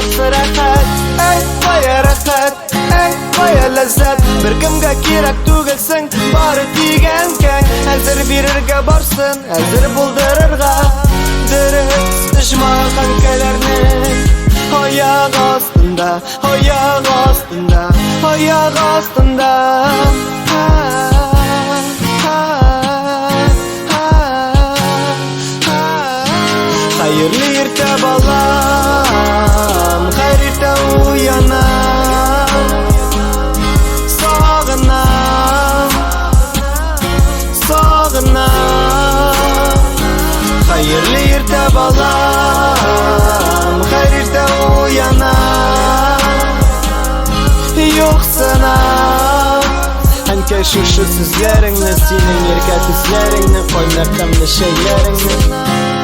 yaxşı rahat. Ey qaya rahat, ey qaya lazzat. Bir kimga kerak tugilsin, bari tigankan. Hazır birirga borsin, hazır buldirirga. Diriz ishmoqan kalarni oyoq ostida, oyoq ostida, oyoq ostida. Hayırlı erta balam, hayırta uyanam. Sağınam, sağınam. Hayırlı erta balam, hayırta uyanam. Yoksana Anke şu sizlerini, senin yerke tüzlerini, koymaktan da şeylerini.